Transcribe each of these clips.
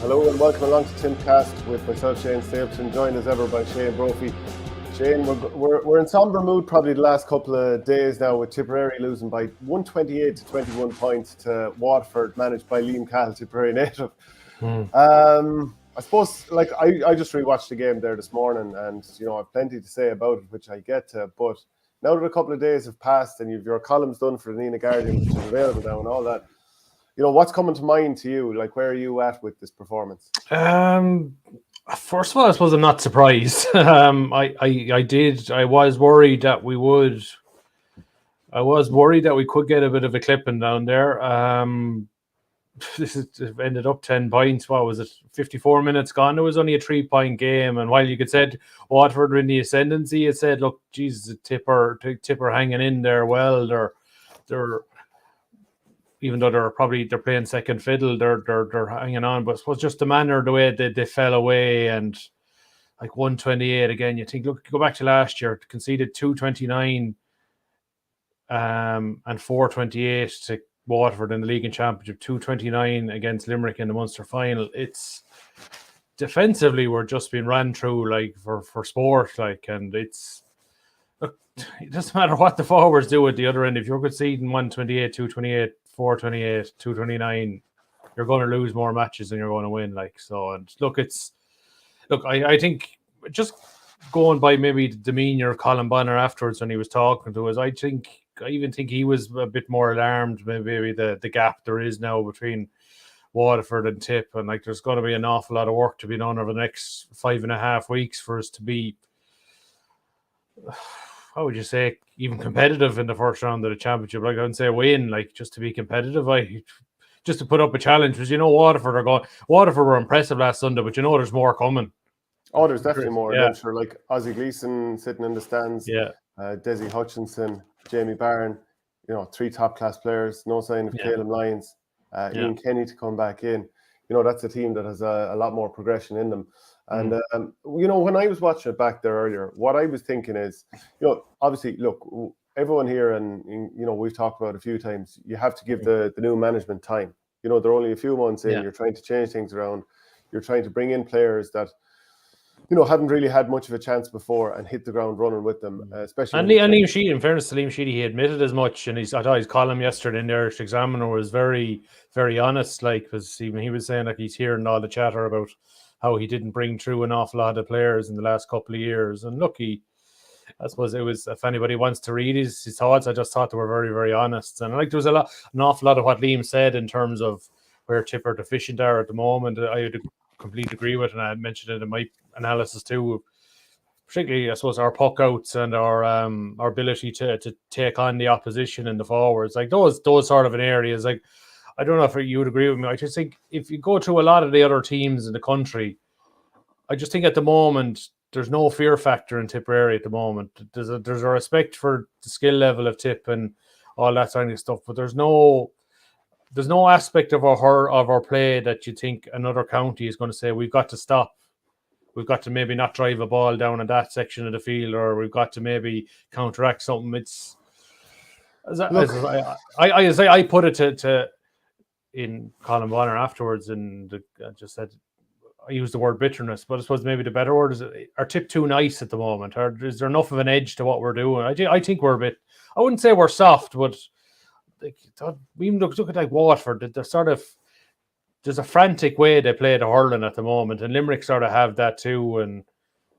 Hello and welcome along to Tippcast with myself, Shane Stapleton, joined as ever by Shane Brophy. Shane, we're in somber mood probably the last couple of days now with Tipperary losing by 128 to 21 points to Waterford, managed by Liam Cahill, Tipperary native. I suppose, like, I just rewatched the game there this morning and, you know, I have plenty to say about it, which I get to, but now that a couple of days have passed and you've your columns done for the Nina Guardian, which is available now and all that, you know, what's coming to mind to you? Like, where are you at with this performance? First of all, I suppose I'm not surprised. I was worried that we would. I was worried that we could get a bit of a clipping down there. This ended up 10 points. What was it? 54 minutes gone. It was only a 3-point game, and while you could said Waterford were in the ascendancy, it said, "Look, Jesus, Tipper hanging in there. Well, they're." Even though they're playing second fiddle, they're hanging on. But I suppose just the manner, the way they fell away, and like 128 again. You think, look, go back to last year, conceded 229 and 428 to Waterford in the league and championship, 229 against Limerick in the Munster final. It's defensively we're just being ran through like for sport, like, and it's. Look, it doesn't matter what the forwards do at the other end. If you're conceding 128, 228, 428, 229, you're going to lose more matches than you're going to win. Like, so, and I think just going by maybe the demeanour of Colin Bonner afterwards when he was talking to us, I even think he was a bit more alarmed. Maybe the gap there is now between Waterford and Tipp, and like there's going to be an awful lot of work to be done over the next 5.5 weeks for us to be. How would you say, even competitive in the first round of the championship? Like, I wouldn't say win, like, just to be competitive. Just to put up a challenge, because you know Waterford were impressive last Sunday, but you know there's more coming. Oh, there's definitely more. Yeah. I'm sure, like Ozzie Gleeson sitting in the stands, Yeah. Deise Hutchinson, Jamie Barron, you know, 3 top-class players, no sign of Caleb Lyons, Ian Kenny to come back in. You know, that's a team that has a lot more progression in them. And, you know, when I was watching it back there earlier, what I was thinking is, you know, obviously, look, everyone here, and, you know, we've talked about it a few times, you have to give the new management time. You know, they're only a few months in, you're trying to change things around. You're trying to bring in players that, you know, haven't really had much of a chance before and hit the ground running with them, especially. And Liam Sheedy, in fairness to Liam Sheedy, he admitted as much, and I thought his column yesterday in the Irish Examiner was very, very honest. Like, because he was saying like he's hearing all the chatter about how he didn't bring through an awful lot of players in the last couple of years. And look, I suppose it was, if anybody wants to read his thoughts, I just thought they were very, very honest. And like there was an awful lot of what Liam said in terms of where Tipper deficient are at the moment. I would completely agree with, and I mentioned it in my analysis too. Particularly, I suppose, our puck outs and our ability to take on the opposition in the forwards, like those sort of areas. Like, I don't know if you would agree with me. I just think if you go through a lot of the other teams in the country, I just think at the moment there's no fear factor in Tipperary at the moment. There's a respect for the skill level of Tipp and all that kind of stuff, but there's no aspect of our play that you think another county is going to say we've got to stop. We've got to maybe not drive a ball down in that section of the field, or we've got to maybe counteract something. It's as I put it to in Colin Bonner afterwards, and I just said I used the word bitterness, but I suppose maybe the better word is, are Tipp too nice at the moment, or is there enough of an edge to what we're doing? I think we're a bit. I wouldn't say we're soft, but we even look at like Waterford. They're sort of. There's a frantic way they play the hurling at the moment, and Limerick sort of have that too. And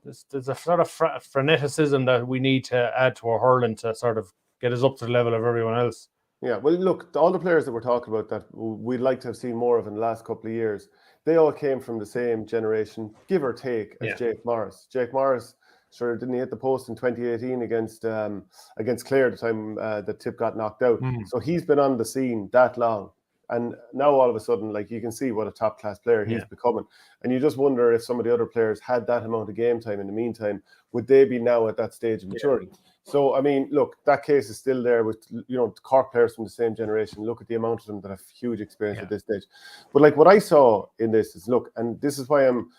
there's a sort of freneticism that we need to add to our hurling to sort of get us up to the level of everyone else. Yeah, well, look, all the players that we're talking about that we'd like to have seen more of in the last couple of years, they all came from the same generation, give or take, as Jake Morris. Jake Morris, sure, didn't he hit the post in 2018 against Clare at the time that Tipp got knocked out? So he's been on the scene that long. And now all of a sudden, like, you can see what a top-class player he's becoming. And you just wonder if some of the other players had that amount of game time in the meantime, would they be now at that stage of maturity? So, I mean, look, that case is still there with, you know, Cork players from the same generation. Look at the amount of them that have huge experience at this stage. But, like, what I saw in this is, look, and this is why I'm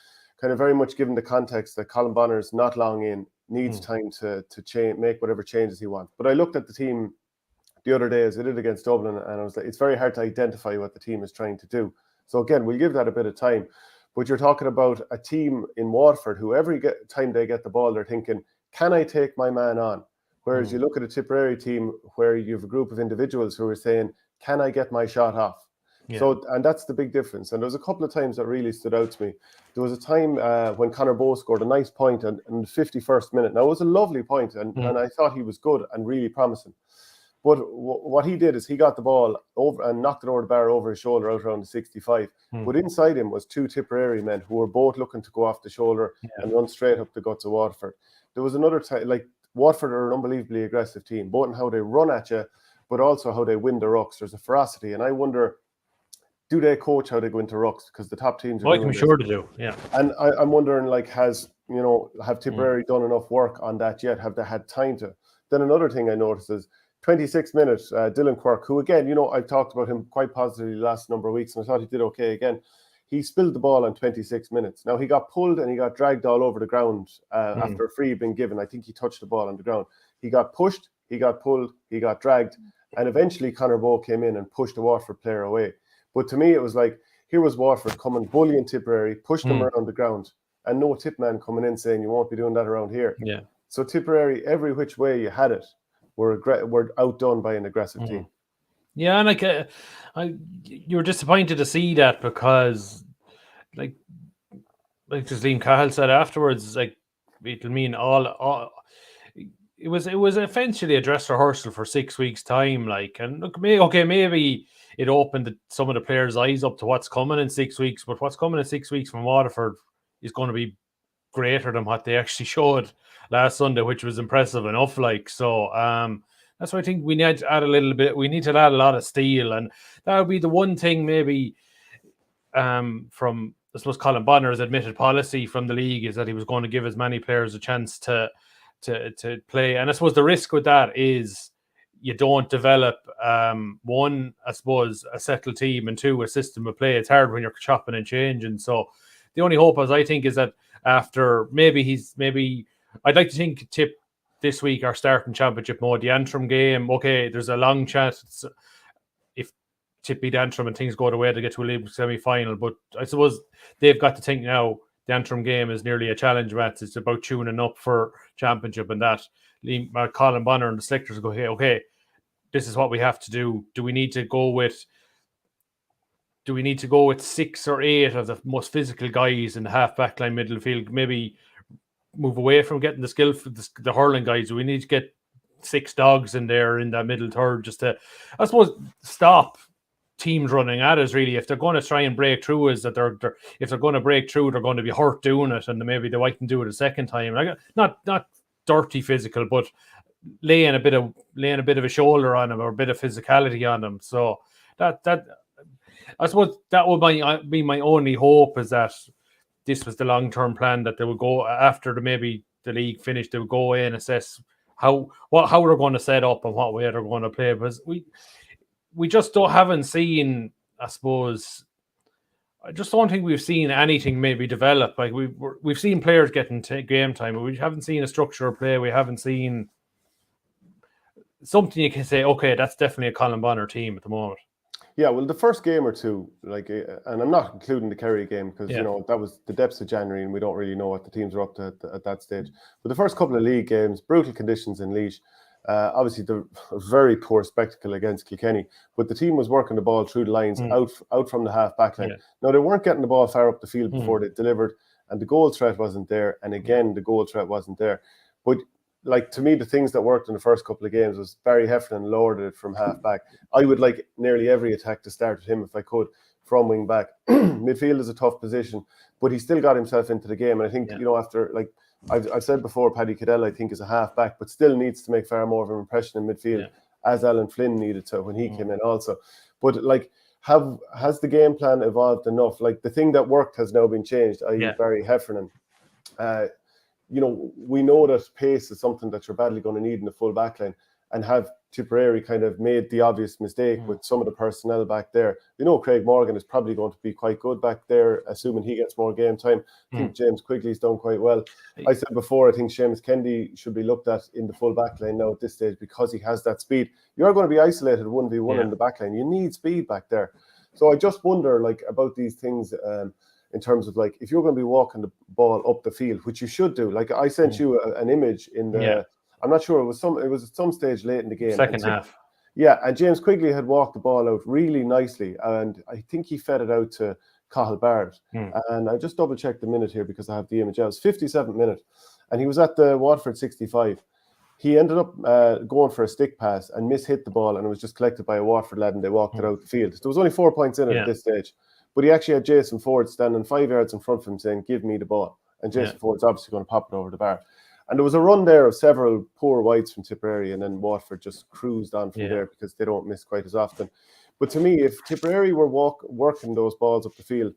kind of very much given the context that Colin Bonner's not long in, needs time to change, make whatever changes he wants. But I looked at the team the other day as I did against Dublin, and I was like, it's very hard to identify what the team is trying to do. So again, we'll give that a bit of time. But you're talking about a team in Waterford who every time they get the ball, they're thinking, can I take my man on? Whereas you look at a Tipperary team where you have a group of individuals who are saying, can I get my shot off? Yeah. So, and that's the big difference. And there's a couple of times that really stood out to me. There was a time when Conor Bowe scored a nice point in the 51st minute. Now, it was a lovely point, and I thought he was good and really promising. But what he did is he got the ball over and knocked it over the bar over his shoulder out around the 65. But inside him was two Tipperary men who were both looking to go off the shoulder and run straight up the guts of Waterford. There was another time, like Waterford are an unbelievably aggressive team, both in how they run at you, but also how they win the rucks. There's a ferocity. And I wonder, do they coach how they go into rucks? Because the top teams are I'm sure to do, yeah. And I'm wondering, like, have Tipperary done enough work on that yet? Have they had time to? Then another thing I noticed is 26 minutes, Dylan Quirk, who again, I've talked about him quite positively the last number of weeks, and I thought he did okay again. He spilled the ball on 26 minutes. Now, he got pulled and he got dragged all over the ground after a free had been given. I think he touched the ball on the ground. He got pushed, he got pulled, he got dragged, and eventually Conor Bowe came in and pushed the Waterford player away. But to me, it was like, here was Waterford coming, bullying Tipperary, pushed them around the ground, and no tip man coming in saying, you won't be doing that around here. Yeah. So Tipperary, every which way you had it, were outdone by an aggressive team. Yeah, and you were disappointed to see that because, like Liam Cahill said afterwards, like it'll mean all. It was essentially a dress rehearsal for 6 weeks' time. Like, and look, maybe it opened some of the players' eyes up to what's coming in 6 weeks. But what's coming in 6 weeks from Waterford is going to be greater than what they actually showed last Sunday, which was impressive enough. Like, so, that's why I think we need to add a little bit. We need to add a lot of steel, and that would be the one thing maybe from, I suppose, Colin Bonner's admitted policy from the league is that he was going to give as many players a chance to play. And I suppose the risk with that is you don't develop one, I suppose, a settled team, and two, a system of play. It's hard when you're chopping and changing. So the only hope, as I think, is that after maybe I'd like to think Tipp this week are starting championship mode. The Antrim game, okay, there's a long chance if Tipp beat Antrim and things go the way to get to a league semi-final. But I suppose they've got to think now the Antrim game is nearly a challenge match. It's about tuning up for championship, and that Colin Bonner and the selectors go, okay, this is what we have to do. Do we need to go with 6 or 8 of the most physical guys in the half-back line, middle field? Maybe move away from getting the skill for the hurling guys. Do we need to get 6 dogs in there in that middle third just to, I suppose, stop teams running at us? Really, if they're going to try and break through, is that if they're going to break through, they're going to be hurt doing it, and maybe they mightn't do it a second time. Like, not dirty physical, but laying a bit of a shoulder on them or a bit of physicality on them. So that I suppose that would be my only hope, is that this was the long-term plan, that they would go after maybe the league finished, they would go away and assess how they're going to set up and what way they're going to play. Because we just haven't seen, I suppose, I just don't think we've seen anything maybe develop. Like we've seen players getting game time, but we haven't seen a structure of play. We haven't seen something you can say, okay, that's definitely a Colin Bonner team at the moment. Yeah, well, the first game or two, like, and I'm not including the Kerry game because, that was the depths of January and we don't really know what the teams are up to at that stage. But the first couple of league games, brutal conditions in Laois. Obviously, the very poor spectacle against Kilkenny, but the team was working the ball through the lines out from the half-back line. Now, they weren't getting the ball far up the field before they delivered, and the goal threat wasn't there. And again, the goal threat wasn't there. But like, to me, the things that worked in the first couple of games was Barry Heffernan lowered it from half back. I would like nearly every attack to start with him if I could from wing back. Midfield is a tough position, but he still got himself into the game. And I think, after, like I've said before, Paddy Cadell, I think, is a half back, but still needs to make far more of an impression in midfield, as Alan Flynn needed to when he came in also. But like, has the game plan evolved enough? Like, the thing that worked has now been changed, i.e. Barry Heffernan. We know that pace is something that you're badly going to need in the full back line, and have Tipperary kind of made the obvious mistake with some of the personnel back there. Craig Morgan is probably going to be quite good back there, assuming he gets more game time. I think James Quigley's done quite well. I said before, I think Seamus Kennedy should be looked at in the full back line now at this stage because he has that speed. You're going to be isolated 1v1 in the back line. You need speed back there. So I just wonder, like, about these things in terms of, like, if you're going to be walking the ball up the field, which you should do. Like, I sent you an image in the, I'm not sure, it was at some stage late in the game. Second half. Yeah, and James Quigley had walked the ball out really nicely, and I think he fed it out to Cathal Barrett. And I just double-checked the minute here because I have the image. It was 57th minute, and he was at the Waterford 65. He ended up going for a stick pass and mishit the ball, and it was just collected by a Waterford lad, and they walked it out the field. There was only 4 points in it at this stage. But he actually had Jason Ford standing 5 yards in front of him saying, "Give me the ball." And Jason Ford's obviously going to pop it over the bar. And there was a run there of several poor wides from Tipperary, and then Waterford just cruised on from there because they don't miss quite as often. But to me, if Tipperary were working those balls up the field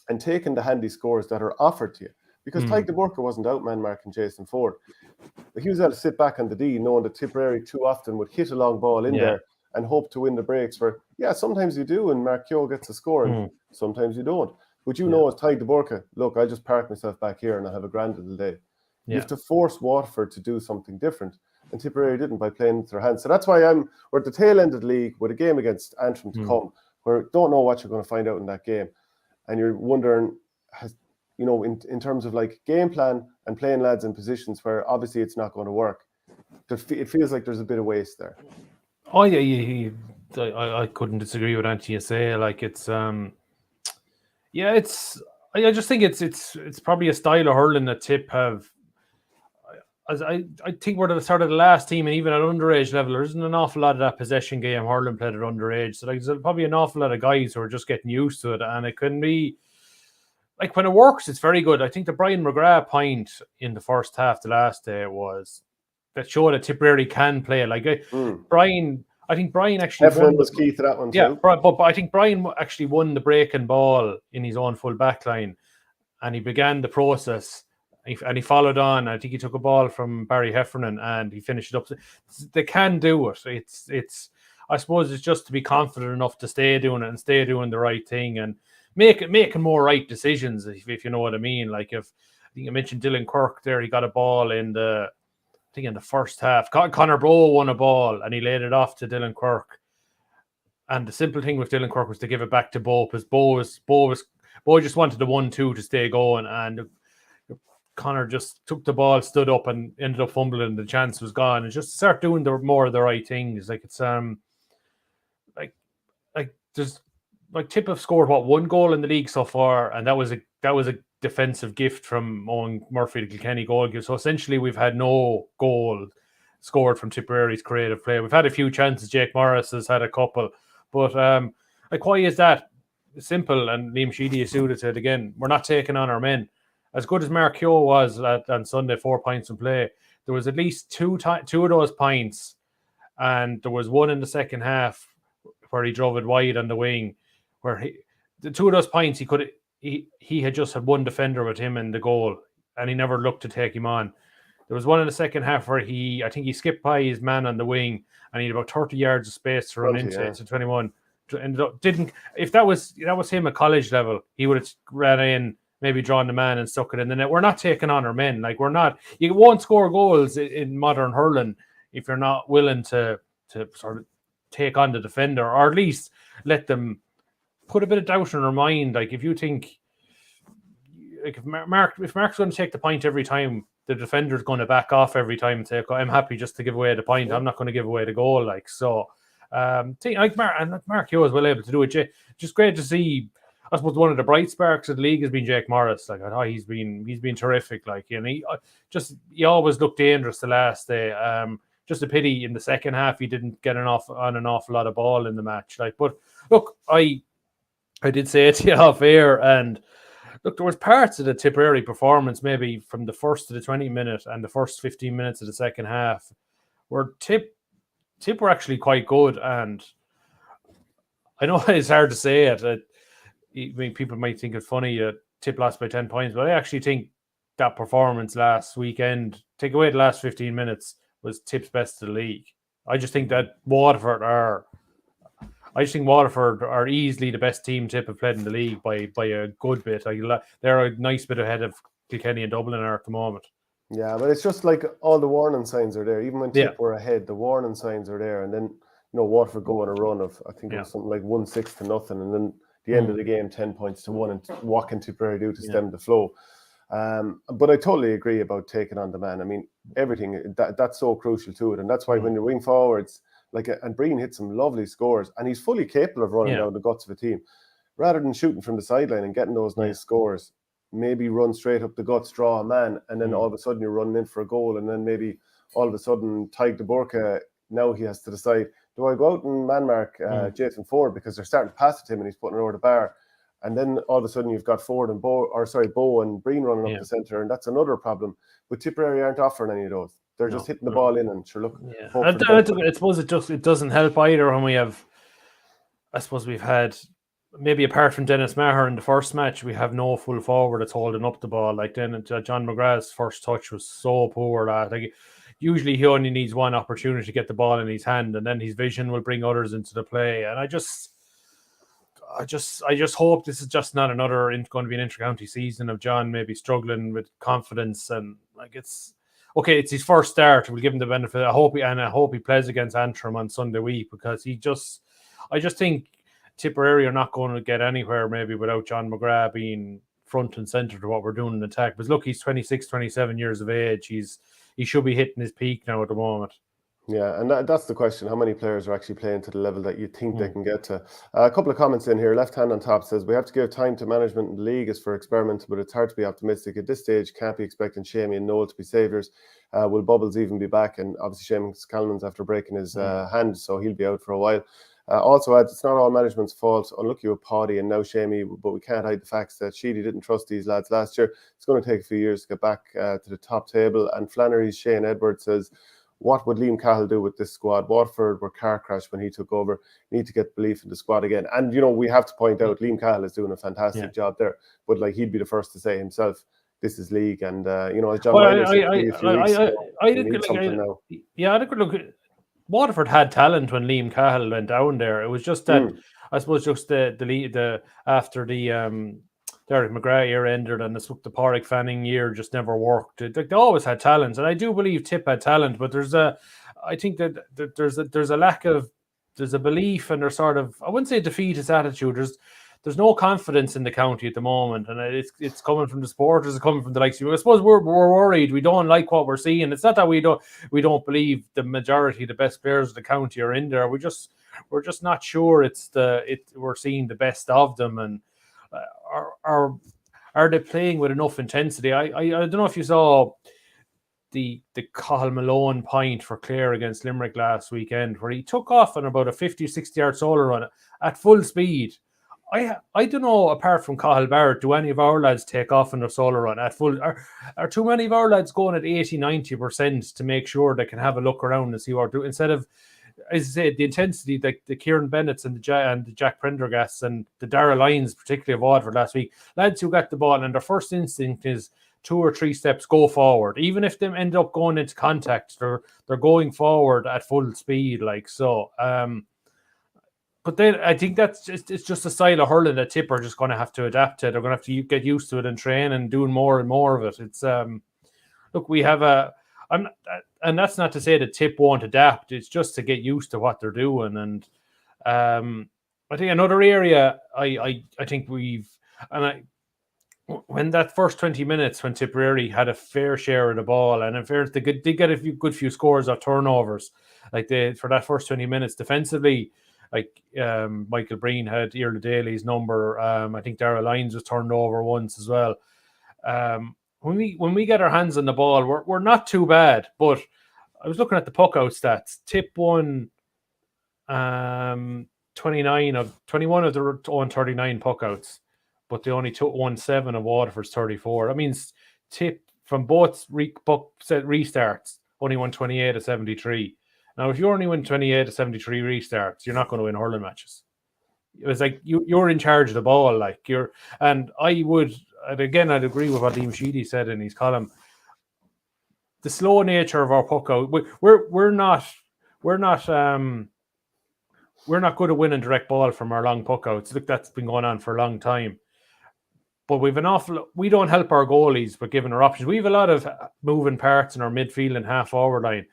and taking the handy scores that are offered to you, because Tyke de Burka wasn't out man marking Jason Ford, but he was able to sit back on the D, knowing that Tipperary too often would hit a long ball in there and hope to win the breaks. Where sometimes you do, and Mark Keogh gets a score, and sometimes you don't. But you know, as Tyke de Burka, look, I'll just park myself back here and I'll have a grand little day. You have to force Waterford to do something different, and Tipperary didn't by playing into their hands. So that's why we're at the tail end of the league with a game against Antrim to come, where don't know what you're going to find out in that game, and you're wondering, in terms of like game plan and playing lads in positions where obviously it's not going to work. It feels like there's a bit of waste there. Oh yeah, I couldn't disagree with anything you say. Like it's I just think it's probably a style of hurling that Tip have. I think we're the sort of the last team, and even at underage level, there isn't an awful lot of that possession game hurling played at underage. So like, there's probably an awful lot of guys who are just getting used to it, and it can be like when it works, it's very good. I think the Brian McGrath point in the first half, the last day, was that showed that Tipperary can play. Like Brian, I think Brian actually Everyone was key to that one too. Yeah, but I think Brian actually won the breaking ball in his own full back line, and he began the process. And he followed on. I think he took a ball from Barry Heffernan and he finished it up. They can do it. It's. I suppose it's just to be confident enough to stay doing it and stay doing the right thing and making more right decisions. If you know what I mean. Like I think I mentioned Dylan Kirk there. He got a ball in the first half. Conor Bro won a ball and he laid it off to Dylan Kirk. And the simple thing with Dylan Kirk was to give it back to Bo, because Bo just wanted the 1-2 to stay going, and Conor just took the ball, stood up, and ended up fumbling. The chance was gone. And just start doing more of the right things. Like it's there's like Tip have scored 1 goal in the league so far, and that was a defensive gift from Owen Murphy, the Kilkenny goal. So essentially, we've had no goal scored from Tipperary's creative play. We've had a few chances. Jake Morris has had a couple, but like why is that? Simple, and Liam Sheedy alluded to it again. We're not taking on our men. As good as Mark Keogh was on Sunday, 4 points in play, there was at least two of those points, and there was one in the second half where he drove it wide on the wing, where the 2 of those points he had just had one defender with him in the goal, and he never looked to take him on. There was one in the second half where I think he skipped by his man on the wing, and he had about 30 yards of space to run into 21. If that was him at college level, he would have ran in, maybe drawn the man and stuck it in the net. We're not taking on our men. Like you won't score goals in modern hurling if you're not willing to sort of take on the defender, or at least let them put a bit of doubt in their mind. Like if you think, like if Mark's going to take the point every time, the defender's going to back off every time and say, "I'm happy just to give away the point. I'm not going to give away the goal." Like so, like Mark Keogh is well able to do it. Just great to see. I suppose one of the bright sparks of the league has been Jake Morris. Like I thought he's been terrific. Like he always looked dangerous the last day. Just a pity in the second half he didn't get on an awful lot of ball in the match. Like, but look, I did say it to you off air, and look, there was parts of the Tipperary performance, maybe from the first to the 20-minute and the first 15 minutes of the second half, where Tip were actually quite good. And I know it's hard to say it. I mean, people might think it's funny Tip lost by 10 points, but I actually think that performance last weekend, take away the last 15 minutes, was Tip's best of the league. I just think that Waterford are easily the best team Tip have played in the league by a good bit. Like, they're a nice bit ahead of Kilkenny and Dublin are at the moment. Yeah, but it's just like all the warning signs are there. Even when Tip were ahead, the warning signs are there. And then Waterford go on a run of, I think it was something like 1-6-0, and then the end of the game 10 points to 1, and what can Tipperary do to stem the flow? But I totally agree about taking on the man. I mean, everything that's so crucial to it, and that's why when you're wing forwards, and Breen hit some lovely scores, and he's fully capable of running down the guts of a team, rather than shooting from the sideline and getting those nice scores. Maybe run straight up the guts, draw a man, and then all of a sudden you're running in for a goal, and then maybe all of a sudden Tig de Burka, now he has to decide, do I go out and man mark Jason Ford, because they're starting to pass it him and he's putting it over the bar, and then all of a sudden you've got Ford and Bow and Breen running up the centre, and that's another problem. But Tipperary aren't offering any of those. They're just hitting the ball in, and sure, look. I suppose it doesn't help either when we have. I suppose we've had, maybe apart from Dennis Maher in the first match, we have no full forward that's holding up the ball. Like then John McGrath's first touch was so poor that usually he only needs one opportunity to get the ball in his hand, and then his vision will bring others into the play. And I just hope this is just not another going to be an inter-county season of John maybe struggling with confidence, and it's his first start. We'll give him the benefit. I hope he plays against Antrim on Sunday week, because I just think Tipperary are not going to get anywhere maybe without John McGrath being front and centre to what we're doing in attack. But look, he's 26, 27 years of age. He should be hitting his peak now at the moment. Yeah, and that's the question. How many players are actually playing to the level that you think they can get to? A couple of comments in here. Left hand on top says, we have to give time to management in the league as for experiment, but it's hard to be optimistic. At this stage, can't be expecting Shamey and Noel to be saviours. Will Bubbles even be back? And obviously Seamus Calman's after breaking his hand, so he'll be out for a while. Also adds, it's not all management's fault. Unlucky with Paddy and now Shamey, but we can't hide the facts that Sheedy didn't trust these lads last year. It's going to take a few years to get back to the top table. And Flannery's Shane Edwards says, what would Liam Cahill do with this squad? Waterford were car crashed when he took over. Need to get belief in the squad again. And, we have to point out, Liam Cahill is doing a fantastic job there. But, he'd be the first to say himself, this is league. And, as John Ryder said a few weeks ago, I think, look, Waterford had talent when Liam Cahill went down there. It was just that, I suppose, just the after the Derek McGrath year ended and the Pádraig Fanning year just never worked. They always had talent, and I do believe Tipp had talent, but I think that there's a lack of, there's a belief, and there's sort of, I wouldn't say defeatist attitude. There's no confidence in the county at the moment, and it's coming from the supporters, it's coming from the likes of you. I suppose we're worried. We don't like what we're seeing. It's not that we don't believe the majority, the best players of the county are in there. We're just not sure we're seeing the best of them, and are they playing with enough intensity? I don't know if you saw the Cathal Malone point for Clare against Limerick last weekend, where he took off on about a 50-60 yard solo run at full speed. I don't know, apart from Cathal Barrett, do any of our lads take off on a solo run at full? Are too many of our lads going at 80-90% to make sure they can have a look around and see what they're doing, instead of, as I said, the intensity, the Kieran Bennett's and the Jack Prendergasts and the Dara Lyons, particularly of Waterford last week, lads who got the ball and their first instinct is 2 or 3 steps, go forward. Even if they end up going into contact, they're going forward at full speed, so. But then I think it's just a style of hurling that Tipp are just going to have to adapt to. They're going to have to get used to it and train and doing more and more of it. It's look, we have and that's not to say that Tipp won't adapt. It's just to get used to what they're doing. And I think another area I think when that first 20 minutes when Tipperary had a fair share of the ball, and in fairness, they did get a good few scores of turnovers, for that first 20 minutes defensively. Michael Breen had Iarla Daly's number. I think Dara Lyons was turned over once as well. When we get our hands on the ball, we're not too bad. But I was looking at the puck out stats. Tipp won 21 of their own 39 puck outs, but they only won 7 of Waterford's 34. That means Tipp from both restarts only won 28 of 73. Now, if you only win 28 to 73 restarts, you're not going to win hurling matches. It was you're in charge of the ball, and I'd agree with what Liam Sheedy said in his column. The slow nature of our puck out, we're not good at winning direct ball from our long puck outs. Look, that's been going on for a long time. But we don't help our goalies by giving our options. We have a lot of moving parts in our midfield and half forward line.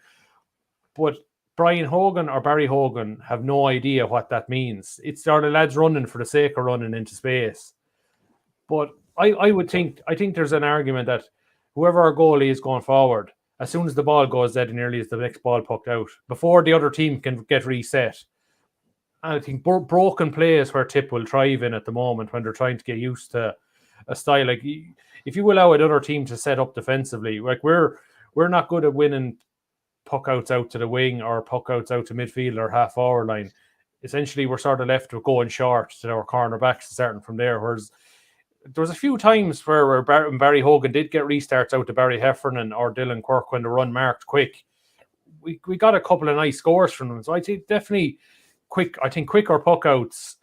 But Brian Hogan or Barry Hogan have no idea what that means. It's sort of lads running for the sake of running into space. But I think there's an argument that whoever our goalie is going forward, as soon as the ball goes dead nearly as the next ball pucked out, before the other team can get reset. And I think broken play is where Tipp will thrive in at the moment when they're trying to get used to a style. Like, if you allow another team to set up defensively, like we're not good at winning puck outs out to the wing or puck outs out to midfield or half forward line. Essentially, we're sort of left with going short to our cornerbacks starting from there. Whereas there was a few times where Barry Hogan did get restarts out to Barry Heffernan or Dylan Quirk when the run marked quick. We got a couple of nice scores from them. So I think definitely quicker puck outs,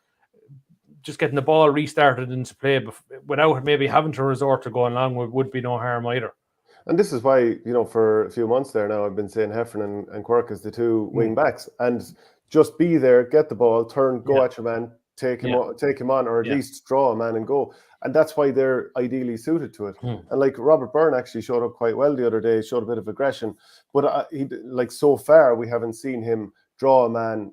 just getting the ball restarted into play without maybe having to resort to going long would be no harm either. And this is why, for a few months there now, I've been saying Heffernan and Quirk as the two wing backs, and just be there, get the ball, turn, go at your man, take him on, or at least draw a man and go. And that's why they're ideally suited to it. And like Robert Byrne actually showed up quite well the other day, showed a bit of aggression, but so far we haven't seen him draw a man,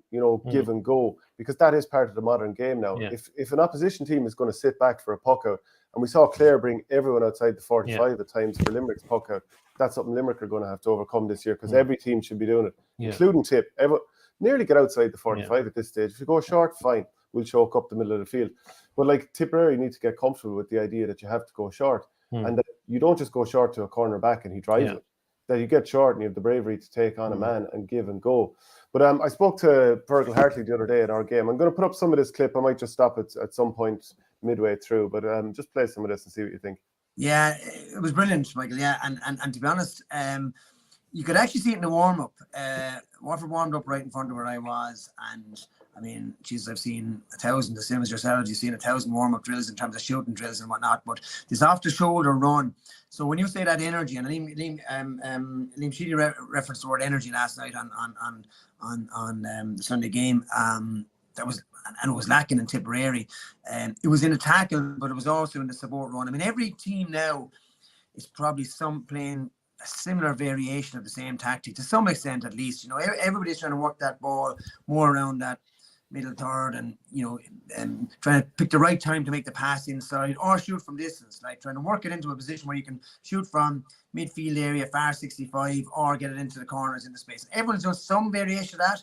give and go, because that is part of the modern game now. If an opposition team is going to sit back for a puck out, and we saw Clare bring everyone outside the 45 at times for Limerick's puck out, that's something Limerick are going to have to overcome this year, because every team should be doing it, including Tipp. Nearly get outside the 45 at this stage. If you go short, fine, we'll choke up the middle of the field. But like Tipperary need to get comfortable with the idea that you have to go short, and that you don't just go short to a corner back and he drives it. That you get short and you have the bravery to take on a man and give and go. But I spoke to Fergal Hartley the other day at our game. I'm going to put up some of this clip. I might just stop it at some point midway through, but just play some of this and see what you think. Yeah, it was brilliant, Michael. Yeah, and to be honest, you could actually see it in the warm-up. Waterford warmed up right in front of where I was, and I mean, Jesus, I've seen 1,000, the same as yourselves. You've seen 1,000 warm-up drills in terms of shooting drills and whatnot, but this off-the-shoulder run. So when you say that energy, and Liam Sheedy referenced the word energy last night on the Sunday game, it was lacking in Tipperary. It was in a tackle, but it was also in the support run. I mean, every team now is probably playing a similar variation of the same tactic to some extent, at least. Everybody's trying to work that ball more around that middle third, and trying to pick the right time to make the pass inside or shoot from distance, like trying to work it into a position where you can shoot from midfield area, far 65, or get it into the corners in the space. Everyone's doing some variation of that,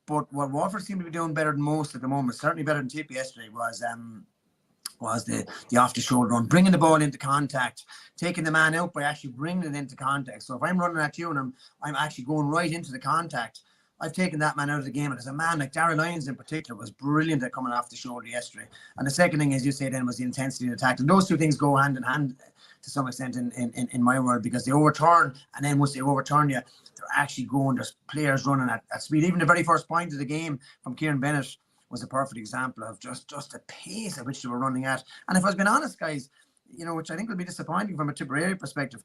but what Waterford seem to be doing better than most at the moment, certainly better than Tipp yesterday, was the off-the-shoulder run, bringing the ball into contact, taking the man out by actually bringing it into contact. So if I'm running at you and I'm actually going right into the contact, I've taken that man out of the game. And as a man like Darragh Lyons in particular was brilliant at coming off the shoulder yesterday. And the second thing, as you say then, was the intensity of the tackle. Those two things go hand in hand to some extent in my world, because they overturn, and then once they overturn you, they're actually going, there's players running at speed. Even the very first point of the game from Kieran Bennett was a perfect example of just the pace at which they were running at. And if I was being honest, guys, which I think will be disappointing from a Tipperary perspective,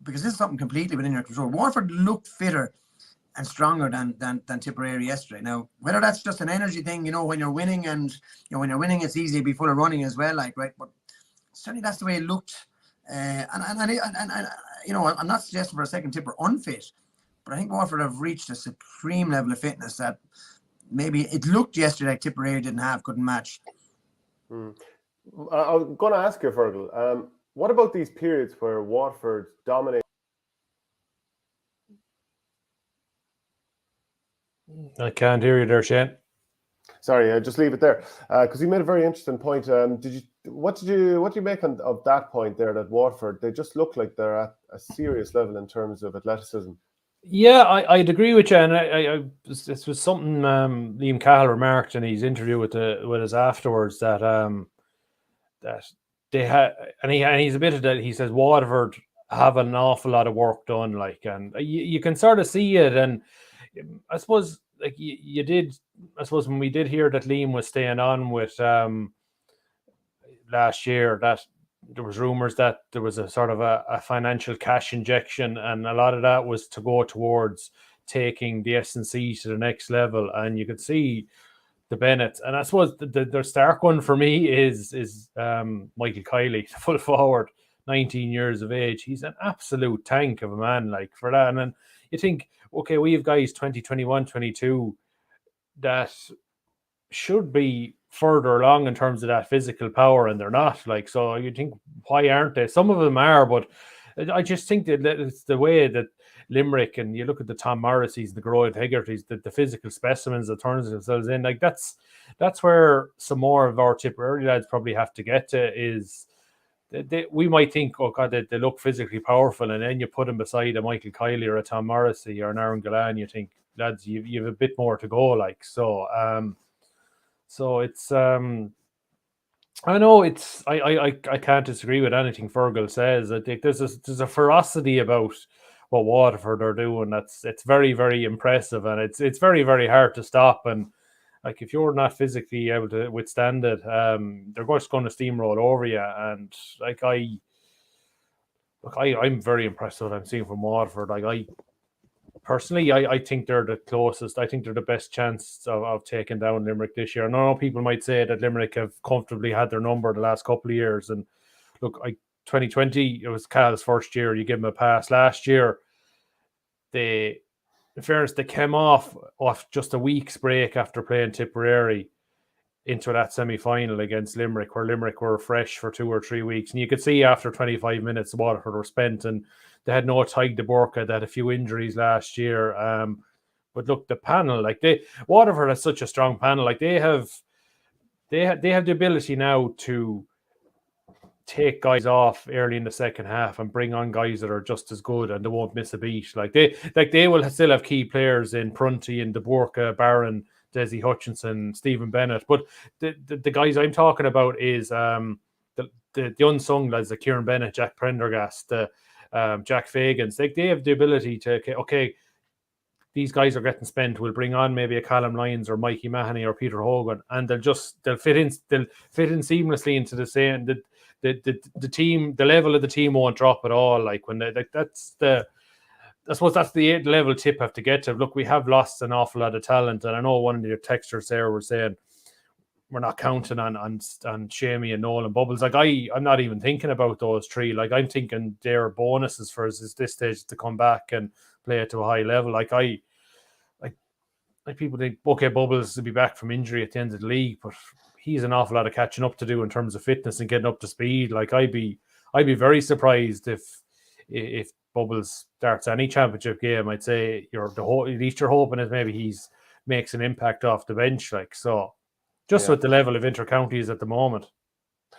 because this is something completely within your control. Waterford looked fitter and stronger than Tipperary yesterday. Now, whether that's just an energy thing, when you're winning, and when you're winning, it's easy to be full of running as well, right? But certainly that's the way it looked. And I'm not suggesting for a second Tipper unfit, but I think Waterford have reached a supreme level of fitness that maybe it looked yesterday like Tipperary couldn't match. I'm going to ask you, Fergal, what about these periods where Waterford dominate? I can't hear you there, Shane. Sorry, just leave it there, because you made a very interesting point. What do you make of that point there, that Waterford, they just look like they're at a serious level in terms of athleticism? Yeah, I'd agree with you, and this was something Liam Cahill remarked in his interview with us afterwards, that they had, and he's admitted that he says Waterford have an awful lot of work done, and you can sort of see it. And I suppose you did. I suppose when we did hear that Liam was staying on with last year, that there was rumours that there was a sort of a financial cash injection, and a lot of that was to go towards taking the S&C to the next level. And you could see the Bennett, and I suppose the stark one for me is Michael Kiley, the full forward, 19 years of age. He's an absolute tank of a man, for that. And then you think, okay, we have guys 20, 21, 22 that should be further along in terms of that physical power, and they're not. Like, so you think, why aren't they? Some of them are, but I just think that it's the way that Limerick, and you look at the Tom Morrisseys, the Groyd Hegartys, the physical specimens that turns themselves in, like that's where some more of our Tipperary lads probably have to get to. Is we might think, oh God, they look physically powerful, and then you put them beside a Michael Kiley or a Tom Morrissey or an Aaron Gillan, you think, lads, you have a bit more to go. Like, so it's I know it's I can't disagree with anything Fergal says. I think there's a ferocity about what Waterford are doing. It's very, very impressive, and it's very, very hard to stop. And like, if you're not physically able to withstand it, they're just going to steamroll over you. And like I'm very impressed with what I'm seeing from Waterford. Like, personally, I think they're the closest. I think they're the best chance of taking down Limerick this year. And I know people might say that Limerick have comfortably had their number the last couple of years. And look, 2020, it was Cal's first year. You give them a pass. Last year, in fairness, they came off just a week's break after playing Tipperary into that semi-final against Limerick, where Limerick were fresh for 2 or 3 weeks. And you could see after 25 minutes, Waterford were spent, and they had no Tig de Burka, they had a few injuries last year. But look, the panel, like Waterford has such a strong panel. Like, they have the ability now to take guys off early in the second half and bring on guys that are just as good, and they won't miss a beat. They will still have key players in Prunty and de Burka, Barron, Deise Hutchinson, Stephen Bennett. But the guys I'm talking about is the unsung lads, the Kieran Bennett, Jack Prendergast, Jack Fagans. They have the ability to, okay, these guys are getting spent. We'll bring on maybe a Callum Lyons or Mikey Mahoney or Peter Hogan, and they'll fit in seamlessly into the same. The team, the level of the team won't drop at all. Like, when I suppose that's the level Tipp have to get to. Look, we have lost an awful lot of talent, and I know one of your texters there were saying we're not counting on Shamey and Noel and Bubbles. Like, I'm not even thinking about those three. Like, I'm thinking they're bonuses for us at this stage to come back and play it to a high level. Like people think, okay, Bubbles will be back from injury at the end of the league, but he's an awful lot of catching up to do in terms of fitness and getting up to speed. Like, I'd be very surprised if Bubbles starts any championship game. I'd say at least you're hoping that maybe he's makes an impact off the bench. Like, so just with the level of inter-counties at the moment.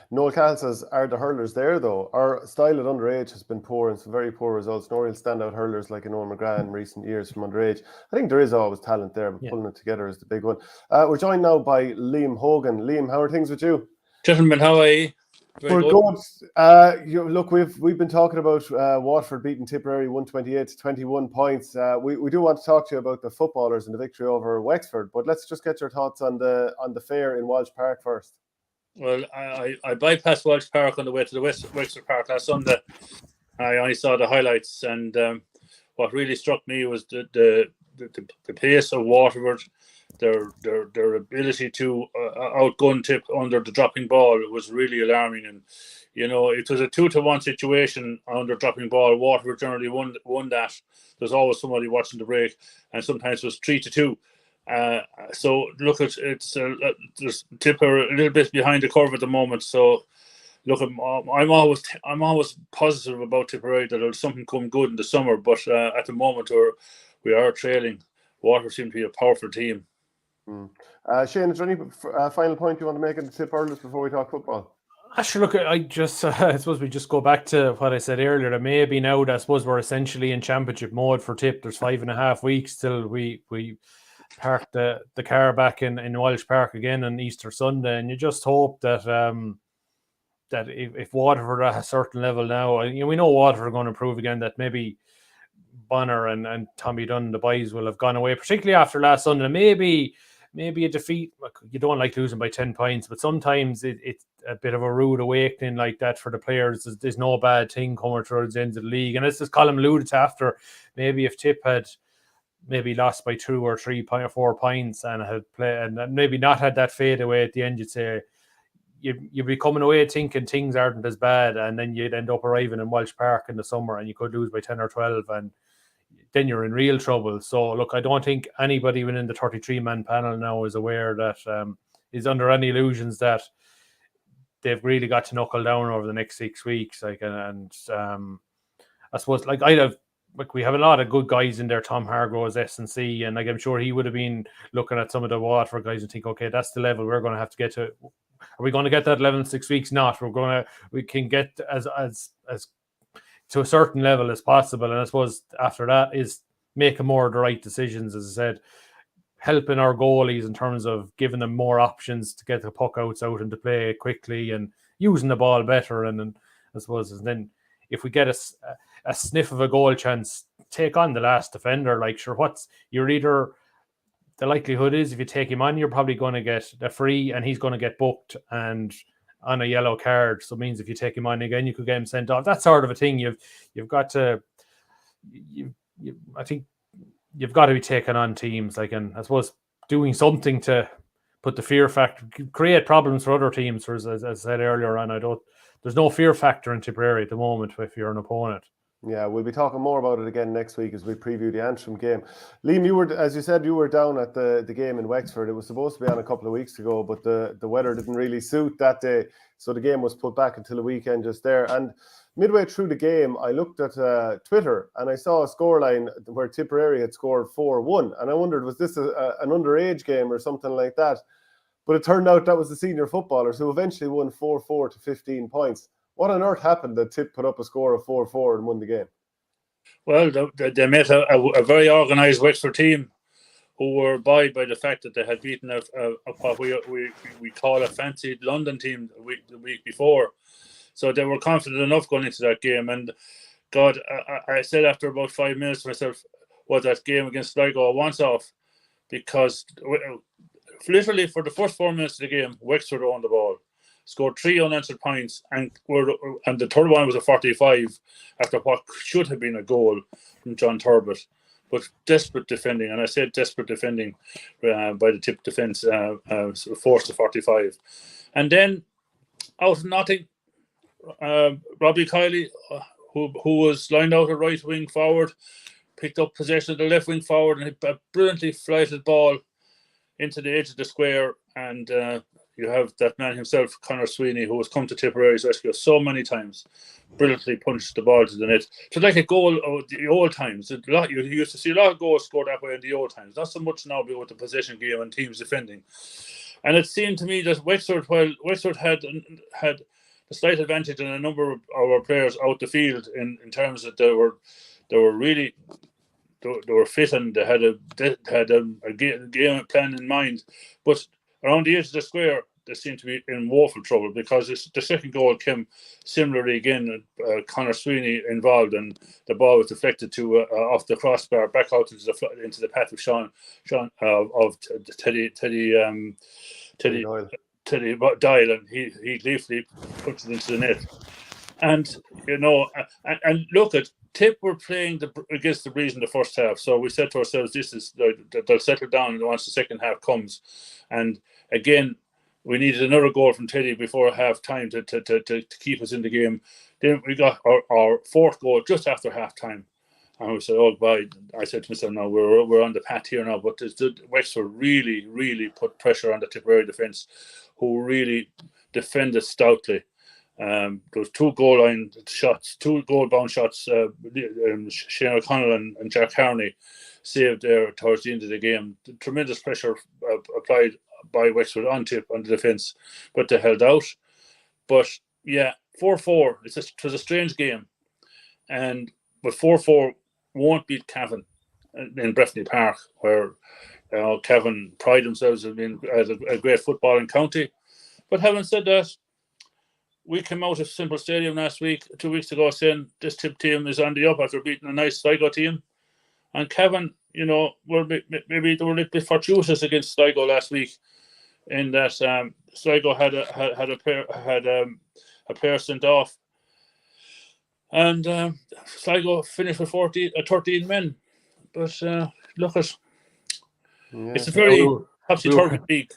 Noel Cahill says, are the hurlers there though? Our style at underage has been poor and some very poor results. No real standout hurlers like Noel McGrath in recent years from underage. I think there is always talent there, but pulling it together is the big one. We're joined now by Liam Hogan. Liam, how are things with you? Gentlemen, how are you? We're good. Look, we've been talking about Waterford beating Tipperary 128 to 21 points. We do want to talk to you about the footballers and the victory over Wexford, but let's just get your thoughts on the fair in Walsh Park first. Well, I bypassed Walsh Park on the way to the Wexford Park last Sunday. I only saw the highlights, and what really struck me was the pace of Waterford, their ability to outgun Tipp under the dropping ball was really alarming. And it was a 2-1 situation under dropping ball. Waterford generally won that. There's always somebody watching the break, and sometimes it was 3-2. So look, it's Tipp are a little bit behind the curve at the moment. So look, I'm always positive about Tipperary that there's something come good in the summer. But at the moment, we are trailing. Waterford seem to be a powerful team. Shane, is there any final point you want to make in the Tipp hurlers before we talk football? Actually, look, I suppose we just go back to what I said earlier. That maybe now that I suppose we're essentially in championship mode for Tipp. There's 5.5 weeks till we park the car back in Walsh Park again on Easter Sunday, and you just hope that that if Waterford are at a certain level now, we know Waterford are going to improve again, that maybe Bonner and Tommy Dunn, the boys, will have gone away, particularly after last Sunday. Maybe a defeat. You don't like losing by 10 points, but sometimes it's a bit of a rude awakening like that for the players. There's no bad thing coming towards the end of the league. And it's as Colin alluded to after, maybe if Tipp had maybe lost by 2 or 3 or 4 points and had played and maybe not had that fade away at the end, you'd say you'd be coming away thinking things aren't as bad, and then you'd end up arriving in Walsh Park in the summer and you could lose by 10 or 12 and then you're in real trouble. So look, I don't think anybody within the 33-man panel now is aware that is under any illusions that they've really got to knuckle down over the next 6 weeks. Like, and I suppose, like, we have a lot of good guys in there. Tom Hargrove's S&C, and like I'm sure he would have been looking at some of the Waterford guys and think, okay, that's the level we're going to have to get to. Are we going to get that level in 6 weeks? Not. We can get as to a certain level as possible. And I suppose after that is making more of the right decisions, as I said, helping our goalies in terms of giving them more options to get the puck outs out into play quickly and using the ball better. And then I suppose, and then if we get a sniff of a goal chance, take on the last defender. Like, sure, the likelihood is if you take him on, you're probably going to get a free and he's going to get booked and on a yellow card. So it means if you take him on again, you could get him sent off. That sort of a thing. You've got to, I think you've got to be taking on teams, like, and I suppose doing something to put the fear factor, create problems for other teams. As I said earlier on, there's no fear factor in Tipperary at the moment if you're an opponent. Yeah, we'll be talking more about it again next week as we preview the Antrim game. Liam, as you said, you were down at the game in Wexford. It was supposed to be on a couple of weeks ago, but the weather didn't really suit that day, so the game was put back until the weekend just there. And midway through the game, I looked at Twitter and I saw a scoreline where Tipperary had scored 4-1, and I wondered, was this an underage game or something like that? But it turned out that was the senior footballers who eventually won 4-4 to 15 points. What on earth happened that Tipp put up a score of 4-4 and won the game? Well, they met a very organised Wexford team who were buoyed by the fact that they had beaten what we call a fancied London team the week before. So they were confident enough going into that game. And God, I said after about 5 minutes to myself, was that game against Sligo a once-off? Because literally for the first 4 minutes of the game, Wexford owned the ball, scored 3 unanswered points, and the third one was a 45 after what should have been a goal from John Turbett. But desperate defending, and I said desperate defending by the Tipp defence, forced to 45. And then, out of nothing, Robbie Kiley, who was lined out at right wing forward, picked up possession of the left wing forward and a brilliantly flighted ball into the edge of the square. And you have that man himself, Conor Sweeney, who has come to Tipperary's rescue so many times, brilliantly punched the ball to the net. So like a goal of the old times. You used to see a lot of goals scored that way in the old times. Not so much now with the possession game and teams defending. And it seemed to me that Wexford, while Wexford had the slight advantage in a number of our players out the field in terms that they were really fit and they had a game plan in mind, but around the edge of the square, they seem to be in woeful trouble because the second goal came similarly again. Conor Sweeney involved, and the ball was deflected to off the crossbar back out into the path of Sean of Teddy Doyle, and he gleefully puts it into the net. And and look at Tipp were playing against the Breeze in the first half, so we said to ourselves, they'll settle down once the second half comes. And again, we needed another goal from Teddy before half time to keep us in the game. Then we got our fourth goal just after half time, and we said, "Oh, boy!" I said to myself, "No, we're on the path here now." But Wexford really put pressure on the Tipperary defence, who really defended stoutly. There was 2 goal-bound shots. Shane O'Connell and Jack Harney saved there towards the end of the game. Tremendous pressure applied by Wexford on Tipp on the defence, but they held out. But yeah, 4-4. It was a strange game, but 4-4 won't beat Cavan in Breffni Park, where Cavan pride themselves as a great footballing county. But having said that, we came out of Simple Stadium last week, 2 weeks ago, saying this Tipp team is on the up after beating a nice Sligo team. And Cavan, maybe they were a little bit fortuitous against Sligo last week, in that Sligo had a player sent off, and Sligo finished with 13 men. But look at it's a very topsy-turvy league.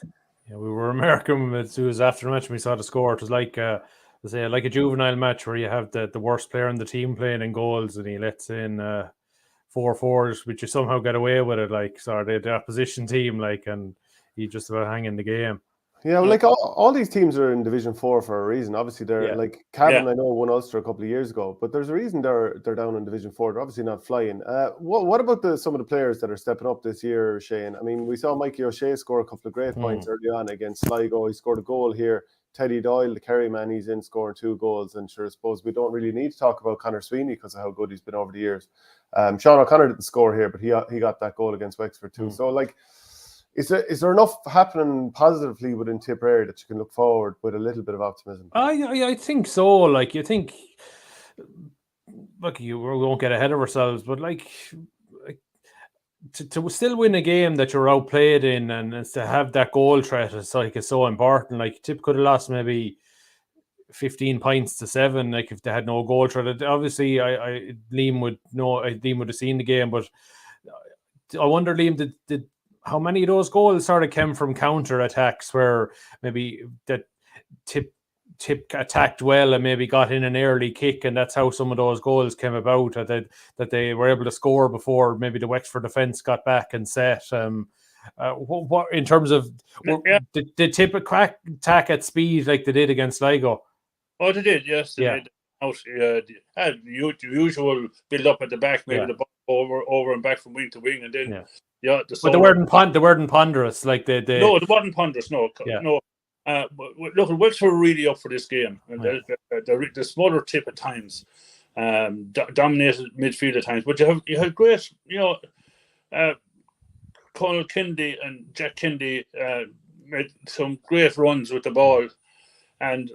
Yeah, we were American. It was after the match we saw the score. It was like a juvenile match where you have the worst player in the team playing in goals, and he lets in 4-4s, which you somehow get away with it, like, so the opposition team, like, and you just about hang in the game. Yeah, well, like all these teams are in Division 4 for a reason. Obviously, they're like Cavan. I know won Ulster a couple of years ago, but there's a reason they're down in Division 4. They're obviously not flying. What about some of the players that are stepping up this year, Shane? I mean, we saw Mikey O'Shea score a couple of great points early on against Sligo. He scored a goal here. Teddy Doyle, the Kerry man, he's in scoring 2 goals. And sure, I suppose we don't really need to talk about Conor Sweeney because of how good he's been over the years. Sean O'Connor didn't score here, but he got that goal against Wexford too. So, like, is there enough happening positively within Tipperary that you can look forward with a little bit of optimism? I think so. Like, you think, look, we won't get ahead of ourselves, but like to still win a game that you're outplayed in, and to have that goal threat is so important. Like, Tip could have lost maybe 15 points to 7, like, if they had no goal threat. Obviously, Liam would have seen the game, but I wonder, Liam, did how many of those goals sort of came from counter attacks where maybe that Tip attacked well and maybe got in an early kick, and that's how some of those goals came about, that they were able to score before maybe the Wexford defence got back and set. What in terms of did Tip attack at speed like they did against Sligo? Oh, they did, yes. They did. The usual build up at the back, maybe the ball over and back from wing to wing, and then but they weren't ponderous, like they no, it wasn't ponderous. No. But look, Wexford were really up for this game. The smaller Tip at times, dominated midfield at times, but you had great, Conor Kennedy and Jack Kennedy made some great runs with the ball. And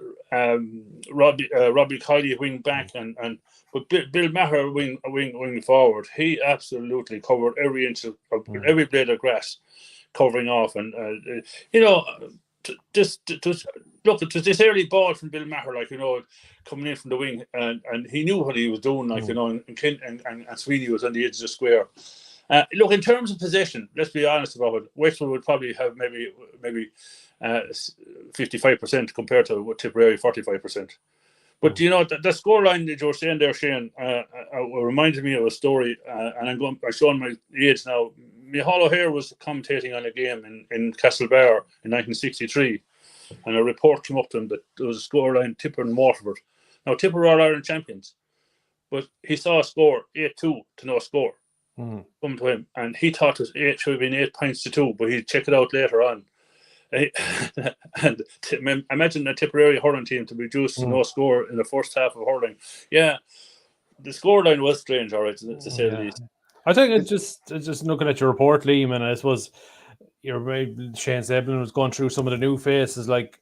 Robbie Kiley wing back, but Bill Maher wing forward. He absolutely covered every inch of every blade of grass, covering off. And just look, it was this early ball from Bill Maher, like, coming in from the wing, and he knew what he was doing, like, and Sweeney was on the edge of the square. Look, in terms of possession, let's be honest about it. Wexford would probably have maybe 55% compared to what Tipperary 45%. But the scoreline that you're saying there, Shane, reminded me of a story, and I'm showing my age now. Micheál O'Hare was commentating on a game in Castlebar in 1963, and a report came up to him that there was a scoreline Tipper and Waterford. Now, Tipper were All-Ireland champions, but he saw a score 8-2 to no score come to him, and he thought it should have been 8 points to 2, but he'd check it out later on. And imagine the Tipperary hurling team to be reduced to no score in the first half of hurling. Yeah, the scoreline was strange, all right, to say the least. I think it's just looking at your report, Liam, and I suppose Shane Stapleton was going through some of the new faces. Like,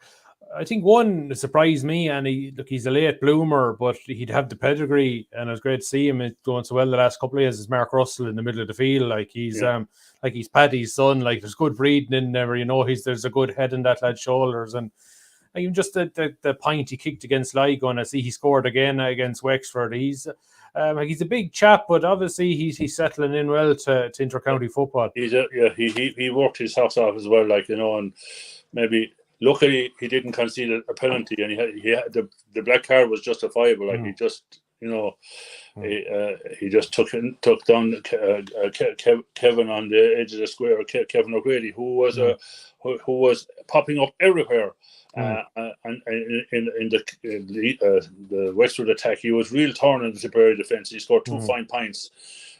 I think one surprised me, and he's a late bloomer, but he'd have the pedigree, and it was great to see him going so well the last couple of years. Is Mark Russell in the middle of the field? Like, he's he's Paddy's son. Like, there's good breeding in there. There's a good head in that lad's shoulders, and even just the point he kicked against Sligo, and I see he scored again against Wexford. He's a big chap, but obviously he's settling in well to inter-county football. He worked his house off as well, like, and maybe. Luckily, he didn't concede a penalty, and he had the black card was justifiable. Like, he just, he just took down Kevin on the edge of the square. Kevin O'Grady, who was popping up everywhere, and in the Wexford attack, he was real torn in the Tipperary defence. He scored 2 fine points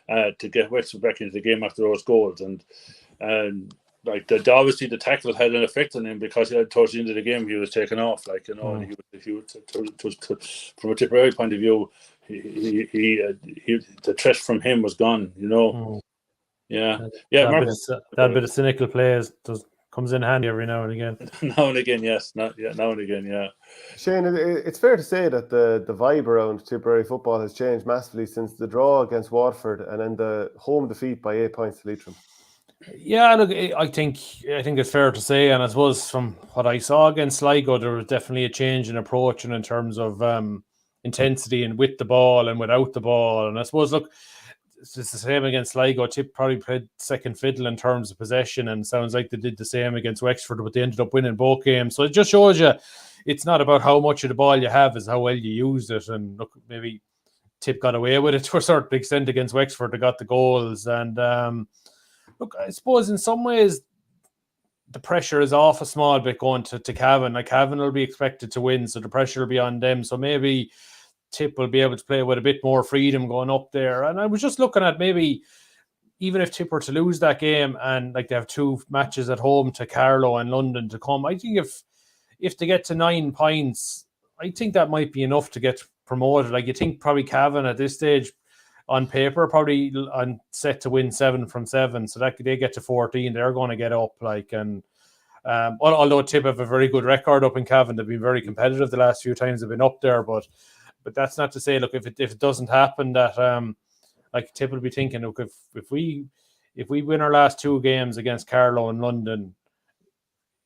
to get Wexford back into the game after those goals, and. Like, obviously the tackle had an effect on him, because towards the end of the game he was taken off. Like, and he was from a Tipperary point of view, the threat from him was gone. That bit of cynical play comes in handy every now and again. Now and again, yes. Now and again, yeah. Shane, it's fair to say that the vibe around Tipperary football has changed massively since the draw against Waterford and then the home defeat by 8 points to Leitrim. Yeah, look, I think it's fair to say, and I suppose from what I saw against Sligo, there was definitely a change in approach and in terms of intensity and with the ball and without the ball. And I suppose, look, it's the same against Sligo. Tip probably played second fiddle in terms of possession, and sounds like they did the same against Wexford, but they ended up winning both games. So it just shows you it's not about how much of the ball you have, it's how well you use it. And look, maybe Tipp got away with it to a certain extent against Wexford. They got the goals. And look, I suppose in some ways the pressure is off a small bit going to Cavan. Like, Cavan will be expected to win, so the pressure will be on them. So maybe Tipp will be able to play with a bit more freedom going up there. And I was just looking at maybe, even if Tipp were to lose that game and like they have 2 matches at home to Carlow and London to come, I think if they get to 9 points, I think that might be enough to get promoted. Like, you think probably Cavan at this stage on paper probably on set to win 7 from 7, so that they get to 14, they're going to get up. Like, and although Tipp have a very good record up in Cavan, they've been very competitive the last few times they've been up there. But that's not to say, look, if it doesn't happen, that like Tipp will be thinking, look, if we win our last 2 games against Carlow and London,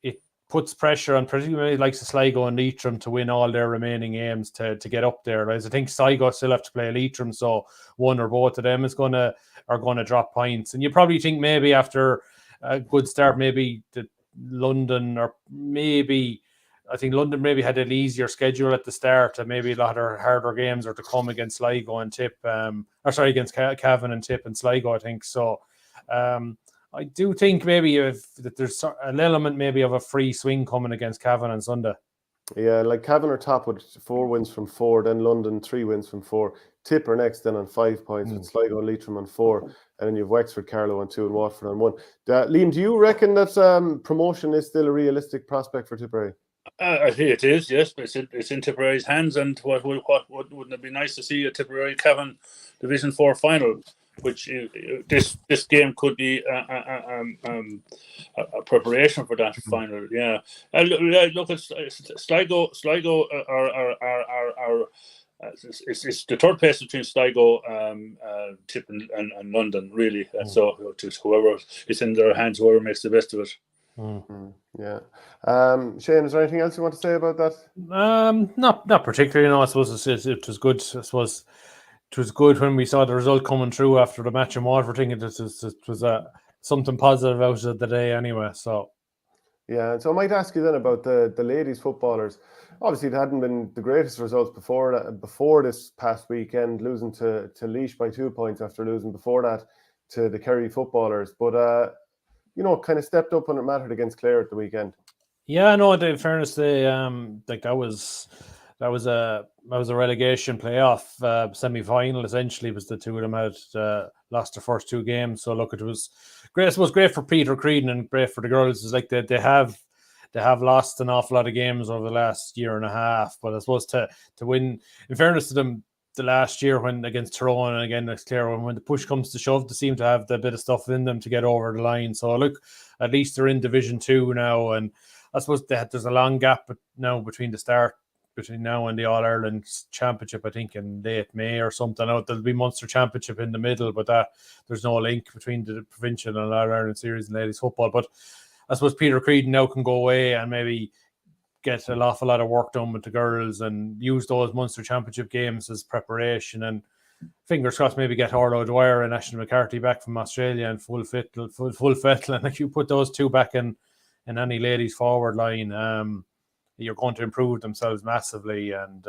it puts pressure on particularly likes Sligo and Leitrim to win all their remaining games to get up there. Whereas I think Sligo still have to play Leitrim, so one or both of them are gonna drop points. And you probably think maybe after a good start, maybe the London, or maybe I think London maybe had an easier schedule at the start, and maybe a lot of harder games are to come against Sligo and Tipp, against Cavan and Tipp and Sligo, I think. So I do think maybe that there's an element maybe of a free swing coming against Cavan on Sunday. Yeah, like Cavan are top with 4 wins from 4, then London 3 wins from 4. Tipp are next then on 5 points with Sligo and Leitrim on 4, and then you have Wexford, Carlow on 2, and Waterford on 1. Liam, do you reckon that promotion is still a realistic prospect for Tipperary? I think it is, yes. But it's in Tipperary's hands, and what wouldn't it be nice to see a Tipperary Cavan Division 4 final, which this game could be a preparation for that final. Yeah, look, it's Sligo are it's the third place between Sligo, Tipp and London, really. So whoever it's in their hands, whoever makes the best of it. Yeah. Shane, is there anything else you want to say about that? Not particularly. No, I suppose it was good. I suppose it was good when we saw the result coming through after the match in Waterford. I think it was something positive out of the day anyway. So yeah, and so I might ask you then about the ladies footballers. Obviously, it hadn't been the greatest results before this past weekend, losing to Laois by 2 points after losing before that to the Kerry footballers. But kind of stepped up when it mattered against Clare at the weekend. Yeah, no, in fairness, they like that was a relegation playoff semi-final. Essentially, was the two of them had lost their first 2 games. So look, it was great. I suppose great for Peter Creedon and great for the girls. It's like they have lost an awful lot of games over the last year and a half. But I suppose to win, in fairness to them, the last year when against Tyrone and again next Clare, when the push comes to shove, they seem to have the bit of stuff in them to get over the line. So look, at least they're in Division 2 now, and I suppose there's a long gap now between now and the All-Ireland Championship, I think in late May or something. Now there'll be Munster Championship in the middle, but there's no link between the provincial and All-Ireland series and ladies football. But I suppose Peter Creedon now can go away and maybe get an awful lot of work done with the girls and use those Munster Championship games as preparation, and fingers crossed maybe get Orla O'Dwyer and Ashton McCarthy back from Australia and full fettle. And if you put those 2 back in any ladies forward line, you're going to improve themselves massively. And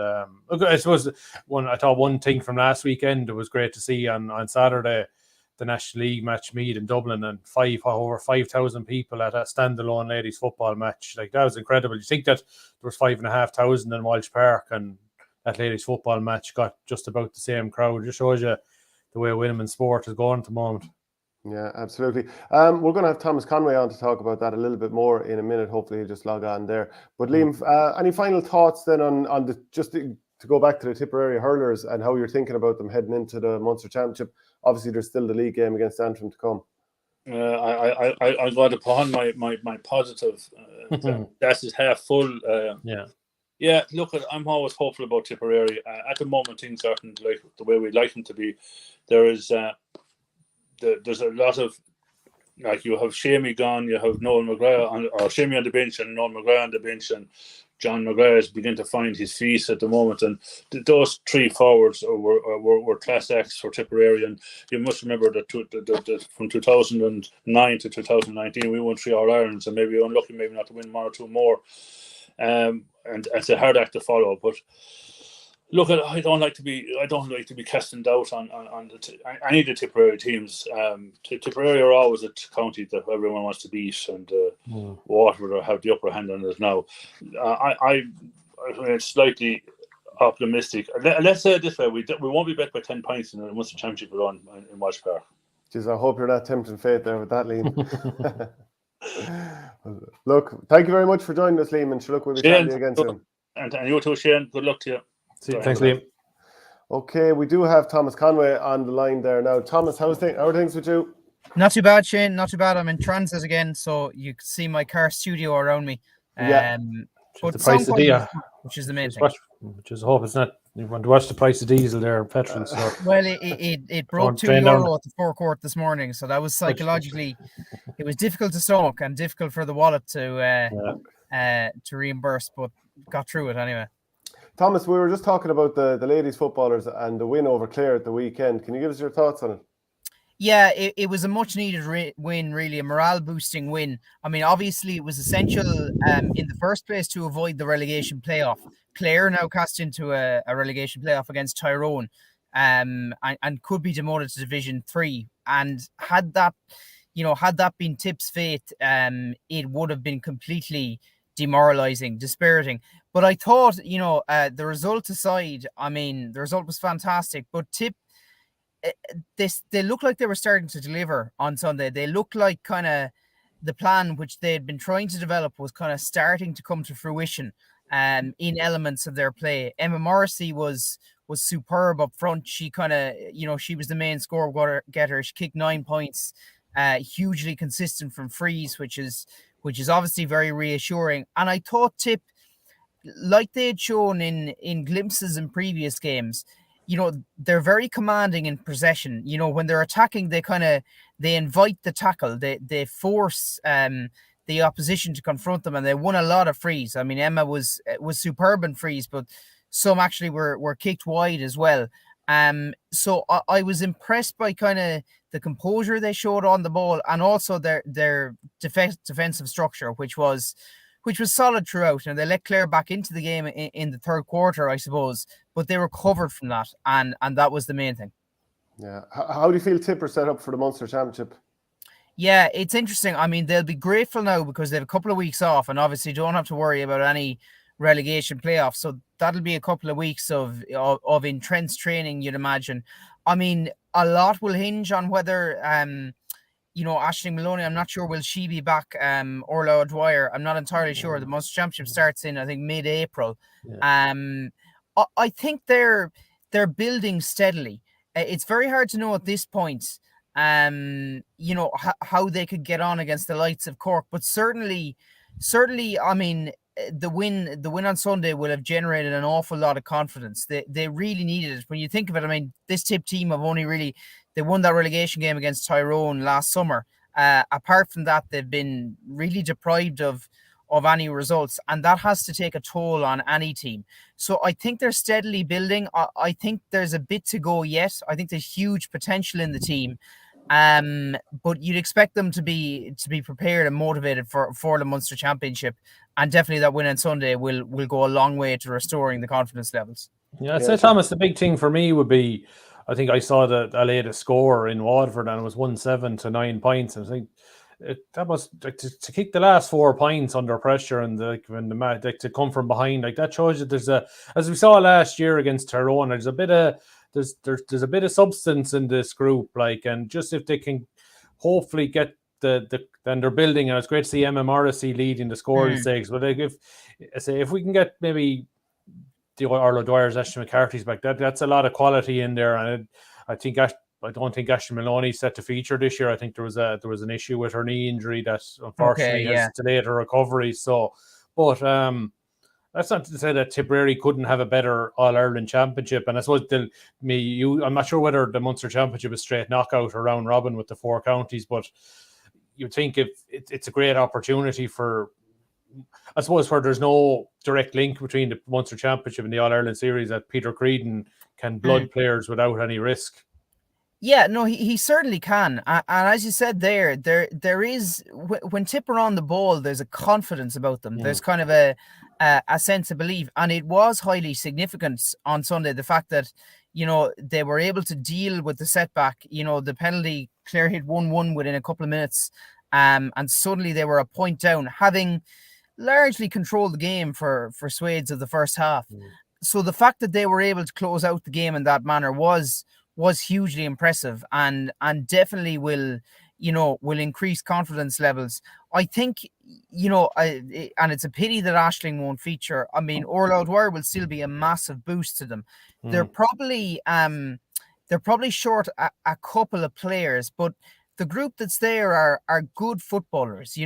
I suppose one thing from last weekend, it was great to see on Saturday, the National League match Meath in Dublin, and over 5,000 people at a standalone ladies football match. Like, that was incredible. You think that there was 5,500 in Walsh Park, and that ladies football match got just about the same crowd. It just shows you the way women's sport is going at the moment. Yeah, absolutely. We're going to have Thomas Conway on to talk about that a little bit more in a minute. Hopefully he'll just log on there. But Liam, any final thoughts then on to go back to the Tipperary hurlers and how you're thinking about them heading into the Munster Championship? Obviously, there's still the league game against Antrim to come. I got upon my positive. That is half full. Yeah. Look, I'm always hopeful about Tipperary. At the moment, things aren't like the way we'd like them to be. There's a lot of, like, you have Shamey gone, you have Noel McGrath or Shamey on the bench and Noel McGrath on the bench, and John McGrath is beginning to find his feet at the moment, and those 3 forwards were class acts for Tipperary. And you must remember that from 2009 to 2019 we won 3 All-Irelands, and maybe unlucky not to win 1 or 2 more, and it's a hard act to follow. But Look, I don't like to be casting doubt on any of the Tipperary teams. Tipperary are always a county that everyone wants to beat, and Waterford have the upper hand on it now. I'm slightly optimistic. Let's say it this way: we won't be back by 10 points in the Munster Championship run in Walsh Park. Jeez, I hope you're not tempting fate there with that, Liam. Look, thank you very much for joining us, Liam, and look, we'll be chatting again soon. And you too, Shane. Good luck to you. Thanks, Liam. Okay, we do have Thomas Conway on the line there now. Thomas, how are things with you? Not too bad, Shane. Not too bad. I'm in transit again, so you can see my car studio around me. But the price of diesel, which is the main thing. Which is, I hope it's not. You want to watch the price of diesel there, petrol. So. Well, it broke €2 at the forecourt this morning, so that was psychologically, it was difficult to stomach and difficult for the wallet to reimburse, but got through it anyway. Thomas, we were just talking about the ladies footballers and the win over Clare at the weekend. Can you give us your thoughts on it? Yeah, it was a much needed win, really, a morale boosting win. I mean, obviously it was essential in the first place to avoid the relegation playoff. Clare now cast into a relegation playoff against Tyrone and could be demoted to Division 3. And had that been Tipp's fate, it would have been completely demoralizing, dispiriting. But I thought, the result aside, I mean, the result was fantastic. But Tipp, they looked like they were starting to deliver on Sunday. They looked like kind of the plan which they had been trying to develop was kind of starting to come to fruition in elements of their play. Emma Morrissey was superb up front. She kind of, she was the main score getter. She kicked 9 points, hugely consistent from frees, which is obviously very reassuring. And I thought Tipp, like they had shown in glimpses in previous games, they're very commanding in possession. When they're attacking, they invite the tackle. They force the opposition to confront them, and they won a lot of frees. I mean, Emma was superb in frees, but some actually were kicked wide as well. So I was impressed by kind of the composure they showed on the ball, and also their defensive structure, which was solid throughout. And they let Clare back into the game in the third quarter, I suppose, but they recovered from that, and that was the main thing. Yeah. How do you feel Tipp are set up for the Munster Championship? Yeah, it's interesting. I mean, they'll be grateful now because they have a couple of weeks off, and obviously don't have to worry about any relegation playoffs. So that'll be a couple of weeks of intense training, you'd imagine. I mean, a lot will hinge on whether Aisling Maloney, I'm not sure, will she be back? Orla O'Dwyer, I'm not entirely sure. The Munster Championship starts in, I think, mid-April. Yeah. I think they're building steadily. It's very hard to know at this point, how they could get on against the likes of Cork. But certainly, I mean, the win on Sunday will have generated an awful lot of confidence. They really needed it. When you think of it, I mean, this Tipp team have only really, they won that relegation game against Tyrone last summer. Apart from that, they've been really deprived of any results, and that has to take a toll on any team. So I think they're steadily building. I think there's a bit to go yet. I think there's huge potential in the team. But you'd expect them to be prepared and motivated for the Munster Championship, and definitely that win on Sunday will go a long way to restoring the confidence levels. Yeah, I'd say, Thomas, the big thing for me would be, I think I saw the latest score in Waterford, and it was 1-7 to 9 points. And I think that was to kick the last 4 points under pressure, and to come from behind, like that shows you there's as we saw last year against Tyrone, there's a bit of substance in this group, like, and just if they can hopefully get then they're building, and it's great to see Emma Morrissey leading the scoring stakes. But if we can get maybe the Orla Dwyer's, Ashton McCarthy's back, that's a lot of quality in there, and I don't think Aisling Maloney set to feature this year. I think there was an issue with her knee injury that unfortunately has delayed her recovery. So, but that's not to say that Tipperary couldn't have a better All-Ireland Championship. And I suppose I'm not sure whether the Munster Championship is straight knockout or round robin with the 4 counties, but you'd think if it's a great opportunity for, I suppose, where there's no direct link between the Munster Championship and the All-Ireland Series, that Peter Creedon can blood players without any risk. Yeah, no, he certainly can. And as you said there is, when Tipp are on the ball, there's a confidence about them. There's kind of a a sense of belief. And it was highly significant on Sunday, the fact that, they were able to deal with the setback. The penalty, Clare hit 1-1 within a couple of minutes, and suddenly they were a point down, having largely controlled the game for swathes of the first half. So the fact that they were able to close out the game in that manner was hugely impressive, and definitely will increase confidence levels. I think, and it's a pity that Aisling won't feature. I mean, Orla O'Dwyer will still be a massive boost to them. They're probably short a couple of players, but the group that's there are good footballers,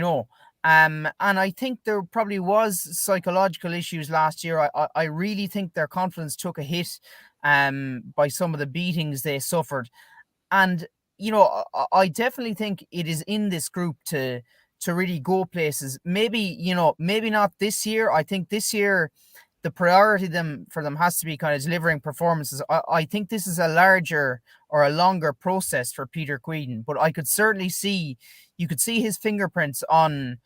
and I think there probably was psychological issues last year. I really think their confidence took a hit by some of the beatings they suffered. And, I definitely think it is in this group to really go places. Maybe not this year. I think this year the priority for them has to be kind of delivering performances. I think this is a larger or a longer process for Peter Queden, but I could certainly you could see his fingerprints on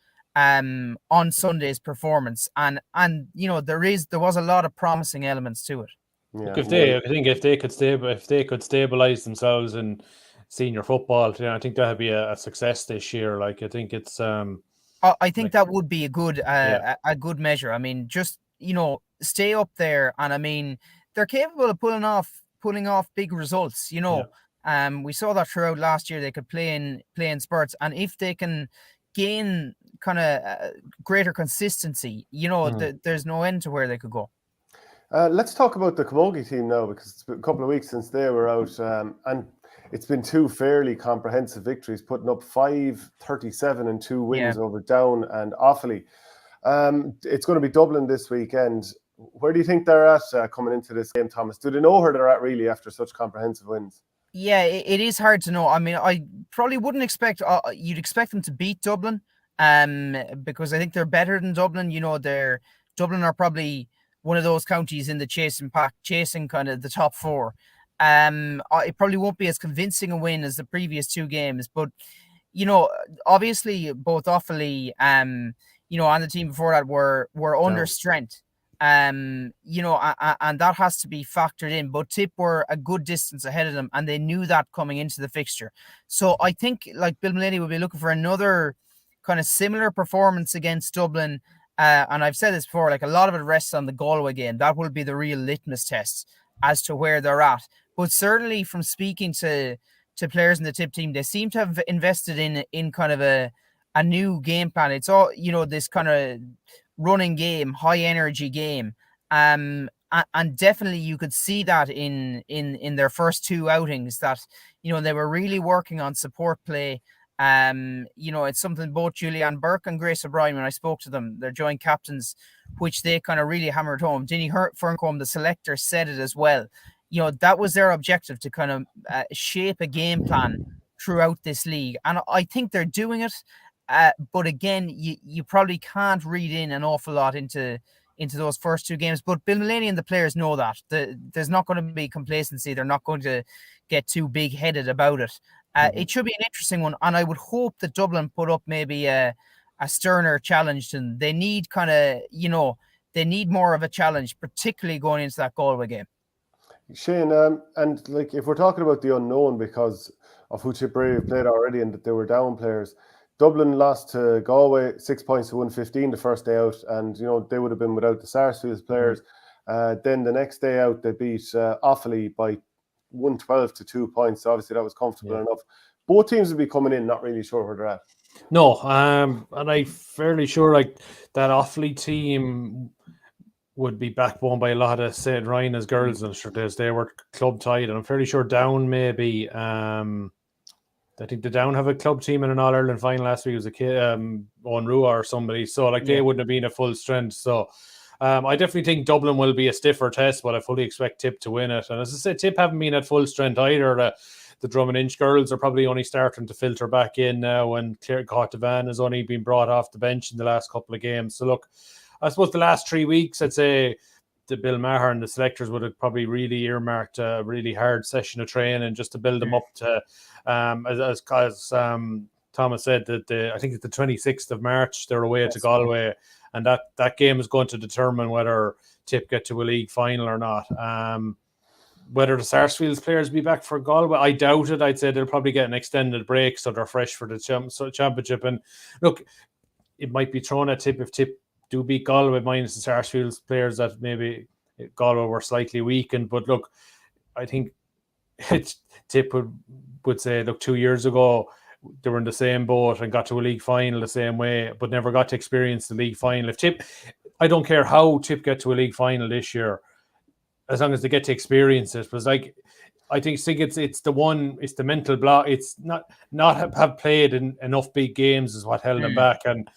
Sunday's performance, and there was a lot of promising elements to it. Yeah. If they could stabilize themselves in senior football, I think that'd be a success this year. Like, I think it's I think that would be a good a good measure. I mean, just stay up there, and I mean they're capable of pulling off big results. We saw that throughout last year. They could play in spurts, and if they can gain kind of greater consistency, there's no end to where they could go. Let's talk about the camogie team now, because it's been a couple of weeks since they were out, and it's been two fairly comprehensive victories, putting up 5-37 and 2 wins over Down and Offaly. It's going to be Dublin this weekend. Where do you think they're at coming into this game, Thomas? Do they know where they're at really after such comprehensive wins? Yeah, it is hard to know. I mean, I probably wouldn't expect you'd expect them to beat Dublin, because I think they're better than Dublin. Dublin are probably one of those counties in the chasing pack, chasing kind of the top four. It probably won't be as convincing a win as the previous two games, but obviously both Offaly, and the team before that were under strength. And that has to be factored in. But Tipp were a good distance ahead of them, and they knew that coming into the fixture. So I think, like, Bill Mullally will be looking for another kind of similar performance against Dublin. And I've said this before, like, a lot of it rests on the Galway game. That will be the real litmus test as to where they're at. But certainly from speaking to players in the Tipp team, they seem to have invested in kind of a new game plan. It's all, this kind of running game, high energy game. And definitely you could see that in their first two outings, that, they were really working on support play. It's something both Julianne Burke and Grace O'Brien, when I spoke to them, their joint captains, which they kind of really hammered home. Dinny Ferncombe, the selector, said it as well. That was their objective, to kind of shape a game plan throughout this league. And I think they're doing it. But again, you probably can't read in an awful lot into those first two games. But Bill Mullally and the players know that. There's not going to be complacency. They're not going to get too big-headed about it. It should be an interesting one, and I would hope that Dublin put up maybe a sterner challenge to them. They need they need more of a challenge, particularly going into that Galway game. Shane, and like, if we're talking about the unknown because of who Tipperary have played already and that they were down players, Dublin lost to Galway 6 points to 115 the first day out, and they would have been without the Sarsfields players. Then the next day out, they beat Offaly by 112 to 2 points. So obviously that was comfortable enough. Both teams would be coming in not really sure where they're at. No, and I'm fairly sure like that Offaly team would be backbone by a lot of St. Ryan's girls, and sure they were club tied, and I'm fairly sure Down maybe. I think the Down have a club team in an All-Ireland final last week. It was a kid, Owen Rua or somebody. So like they wouldn't have been at full strength. So I definitely think Dublin will be a stiffer test, but I fully expect Tipp to win it. And as I said, Tipp haven't been at full strength either. The Drum and Inch girls are probably only starting to filter back in now, and Claire Cotavan has only been brought off the bench in the last couple of games. So look, I suppose the last 3 weeks, I'd say the Bill Maher and the selectors would have probably really earmarked a really hard session of training just to build them up to, as Thomas said, that I think it's the 26th of March, they're away to Galway. and that game is going to determine whether Tipp get to a league final or not. Whether the Sarsfields players be back for Galway, I doubt it. I'd say they'll probably get an extended break, so they're fresh for the championship. And look, it might be thrown at Tipp if Tipp do beat Galway, minus the Sarsfields players that maybe Galway were slightly weakened. But look, I think Tipp would say, look, 2 years ago they were in the same boat and got to a league final the same way, but never got to experience the league final. If Tipp, I don't care how Tipp get to a league final this year, as long as they get to experience it. Because like, I think it's the mental block. It's not have played in enough big games is what held them back. And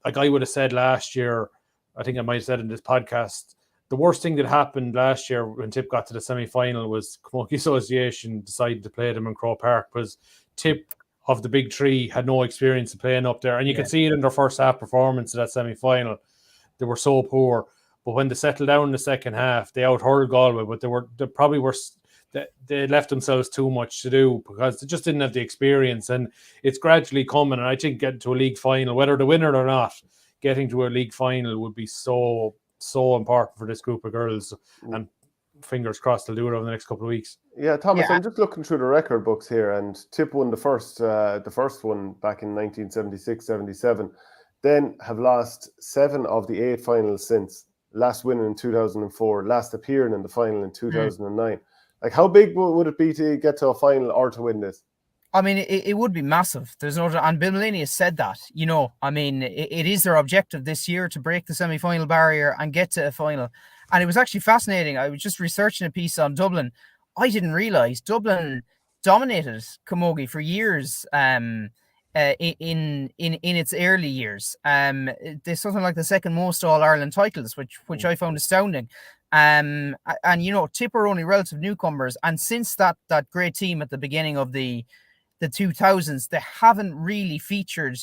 like I would have said last year, I think I might have said in this podcast, the worst thing that happened last year when Tipp got to the semi-final was Camogie Association decided to play them in Croke Park, because Tipp of the big three had no experience of playing up there. And you could see it in their first half performance of that semi-final. They were so poor. But when they settled down in the second half, they out-hurled Galway, but they left themselves too much to do because they just didn't have the experience. And it's gradually coming. And I think getting to a league final, whether the winner or not, getting to a league final would be so important for this group of girls. And fingers crossed they'll do it over the next couple of weeks. Yeah, Thomas, I'm just looking through the record books here, and Tipp won the first one back in 1976-77, then have lost 7 of the 8 finals since. Last winning in 2004, last appearing in the final in 2009. Like, how big would it be to get to a final or to win this? I mean, it would be massive. There's no, and Bill Mullany has said that. You know, I mean, it is their objective this year to break the semi-final barrier and get to a final. And it was actually fascinating. I was just researching a piece on Dublin. I didn't realise Dublin dominated camogie for years. In its early years, there's something like the second most All-Ireland titles, which I found astounding. And you know, Tipp are only relative newcomers, and since that great team at the beginning of the 2000s, they haven't really featured,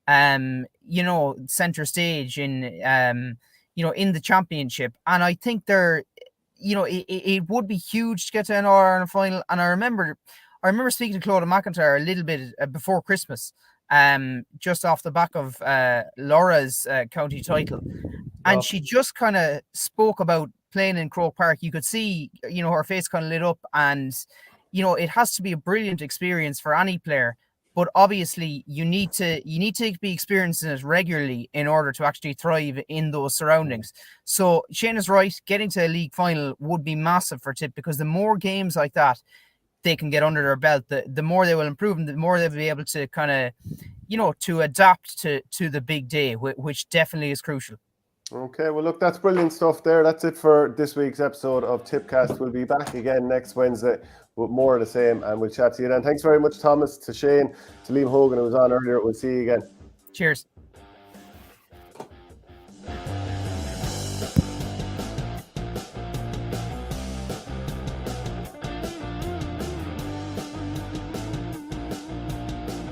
you know, center stage in, you know, in the championship. And I think they're, you know, it would be huge to get to an All-Ireland final. And I remember speaking to Clodagh McIntyre a little bit before Christmas, just off the back of Laura's county title. And she just kind of spoke about playing in Croke Park. You could see, you know, her face kind of lit up, and, you know, it has to be a brilliant experience for any player. But obviously you need to be experiencing it regularly in order to actually thrive in those surroundings. So Shane is right, getting to a league final would be massive for Tipp, because the more games like that they can get under their belt, the more they will improve, and the more they'll be able to kind of, you know, to adapt to the big day, which definitely is crucial. Okay, well, look, that's brilliant stuff there. That's it for this week's episode of Tippcast. We'll be back again next Wednesday with more of the same, and we'll chat to you then. Thanks very much, Thomas, to Shane, to Liam Hogan, who was on earlier. We'll see you again. Cheers.